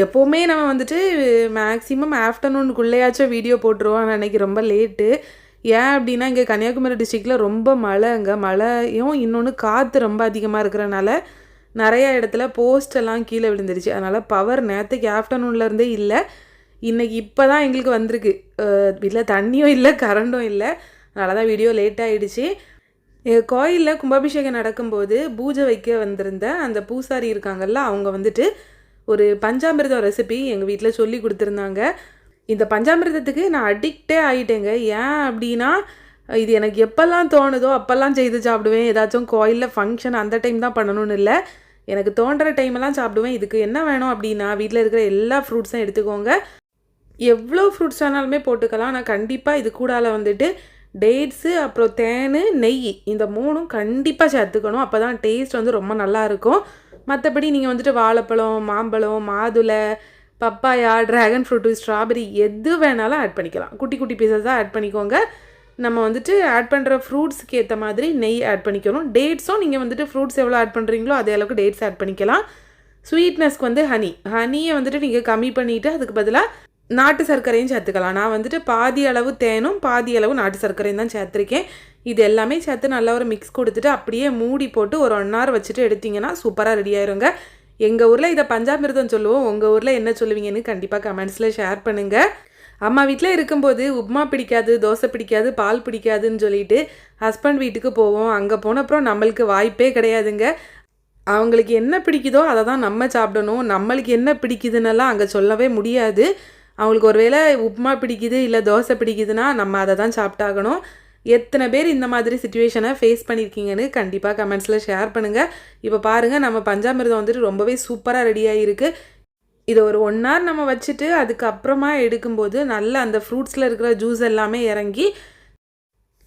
எப்போவுமே நம்ம வந்துட்டு மேக்ஸிமம் ஆஃப்டர்நூனுக்குள்ளேயாச்சும் வீடியோ போட்டுருவோம். அன்றைக்கி ரொம்ப லேட்டு. ஏன் அப்படின்னா இங்கே கன்னியாகுமரி டிஸ்ட்ரிக்டில் ரொம்ப மழையும் இன்னொன்று காற்று ரொம்ப அதிகமாக இருக்கிறனால நிறையா இடத்துல போஸ்டெல்லாம் கீழே விழுந்துருச்சு. அதனால் பவர் நேற்றுக்கு ஆஃப்டர்நூன்லேருந்தே இல்லை. இன்றைக்கி இப்போ தான் எங்களுக்கு வந்திருக்கு. வீட்டில் தண்ணியும் இல்லை, கரண்டும் இல்லை. அதனால தான் வீடியோ லேட்டாகிடுச்சு. கோயிலில் கும்பாபிஷேகம் நடக்கும்போது பூஜை வைக்க வந்திருந்த அந்த பூசாரி இருக்காங்கல்ல, அவங்க வந்துட்டு ஒரு பஞ்சாமிர்தம் ரெசிபி எங்கள் வீட்டில் சொல்லி கொடுத்துருந்தாங்க. இந்த பஞ்சாமிர்தத்துக்கு நான் அடிக்டே ஆகிட்டேங்க. ஏன் அப்படின்னா இது எனக்கு எப்போல்லாம் தோணுதோ அப்போல்லாம் செய்து சாப்பிடுவேன். ஏதாச்சும் கோயிலில் ஃபங்க்ஷன் அந்த டைம் தான் பண்ணணும்னு இல்லை, எனக்கு தோன்ற டைமெல்லாம் சாப்பிடுவேன். இதுக்கு என்ன வேணும் அப்படின்னா வீட்டில் இருக்கிற எல்லா ஃப்ரூட்ஸும் எடுத்துக்கோங்க. எவ்வளோ ஃப்ரூட்ஸ் வேணாலுமே போட்டுக்கலாம். ஆனால் கண்டிப்பாக இது கூடால வந்துட்டு டேட்ஸு, அப்புறம் தேன், நெய் இந்த 3ம் கண்டிப்பாக சேர்த்துக்கணும். அப்போ தான் டேஸ்ட் வந்து ரொம்ப நல்லாயிருக்கும். மற்றபடி நீங்கள் வந்துட்டு வாழைப்பழம், மாம்பழம், மாதுளை, பப்பாயா, ட்ராகன் ஃப்ரூட்டு, ஸ்ட்ராபெரி எது வேணாலும் ஆட் பண்ணிக்கலாம். குட்டி குட்டி பீசஸாக ஆட் பண்ணிக்கோங்க. நம்ம வந்துட்டு ஆட் பண்ணுற ஃப்ரூட்ஸுக்கு ஏற்ற மாதிரி நெய் ஆட் பண்ணிக்கணும். டேட்ஸும் நீங்கள் வந்துட்டு ஃப்ரூட்ஸ் எவ்வளோ ஆட் பண்ணுறீங்களோ அதே அளவுக்கு டேட்ஸ் ஆட் பண்ணிக்கலாம். ஸ்வீட்னஸ்க்கு வந்து ஹனியை வந்துட்டு நீங்கள் கம்மி பண்ணிவிட்டு அதுக்கு பதிலாக நாட்டு சர்க்கரையும் சேர்த்துக்கலாம். நான் வந்துட்டு பாதி அளவு தேனும் பாதி அளவு நாட்டு சர்க்கரையும் தான் சேர்த்துருக்கேன். இது எல்லாமே சேர்த்து நல்லா ஒரு மிக்ஸ் கொடுத்துட்டு அப்படியே மூடி போட்டு ஒரு 1 hour வச்சுட்டு எடுத்திங்கன்னா சூப்பராக ரெடி ஆயிருங்க. எங்கள் ஊரில் இதை பஞ்சாமிர்தம் சொல்லுவோம். உங்கள் ஊரில் என்ன சொல்லுவீங்கன்னு கண்டிப்பாக கமெண்ட்ஸில் ஷேர் பண்ணுங்கள். அம்மா வீட்டில் இருக்கும்போது உப்புமா பிடிக்காது, தோசை பிடிக்காது, பால் பிடிக்காதுன்னு சொல்லிட்டு ஹஸ்பண்ட் வீட்டுக்கு போவோம். அங்கே போனப்புறம் நம்மளுக்கு வாய்ப்பே கிடையாதுங்க. அவங்களுக்கு என்ன பிடிக்குதோ அதை தான் நம்ம சாப்பிடணும். நம்மளுக்கு என்ன பிடிக்குதுன்னெல்லாம் அங்கே சொல்லவே முடியாது. அவங்களுக்கு ஒரு வேளை உப்புமா பிடிக்குது இல்லை தோசை பிடிக்குதுன்னா நம்ம அதை தான் சாப்பிட்டாகணும். எத்தனை பேர் இந்த மாதிரி சிச்சுவேஷனை ஃபேஸ் பண்ணியிருக்கீங்கன்னு கண்டிப்பாக கமெண்ட்ஸில் ஷேர் பண்ணுங்கள். இப்போ பாருங்கள், நம்ம பஞ்சாமிர்தம் வந்துட்டு ரொம்பவே சூப்பராக ரெடியாக இருக்குது. இதை ஒரு 1 hour நம்ம வச்சுட்டு அதுக்கப்புறமா எடுக்கும்போது நல்லா அந்த ஃப்ரூட்ஸில் இருக்கிற ஜூஸ் எல்லாமே இறங்கி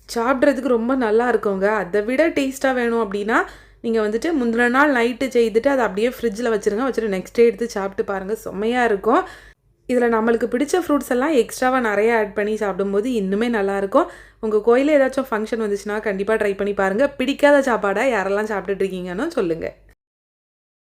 சாப்பிட்றதுக்கு ரொம்ப நல்லா இருக்குங்க. அதை விட டேஸ்ட்டாக வேணும் அப்படின்னா நீங்கள் வந்துட்டு முந்தின நாள் நைட்டு செய்துட்டு அதை அப்படியே ஃப்ரிட்ஜில் வச்சுட்டு நெக்ஸ்ட் டே எடுத்து சாப்பிட்டு பாருங்கள், செம்மையாக இருக்கும். இதில் நம்மளுக்கு பிடிச்ச ஃப்ரூட்ஸ் எல்லாம் எக்ஸ்ட்ராவாக நிறைய ஆட் பண்ணி சாப்பிடும்போது இன்னுமே நல்லாயிருக்கும். உங்கள் கோயிலில் ஏதாச்சும் ஃபங்க்ஷன் வந்துச்சுன்னா கண்டிப்பாக ட்ரை பண்ணி பாருங்கள். பிடிக்காத சாப்பாடாக யாரெல்லாம் சாப்பிட்டுட்ருக்கீங்கன்னு சொல்லுங்கள்.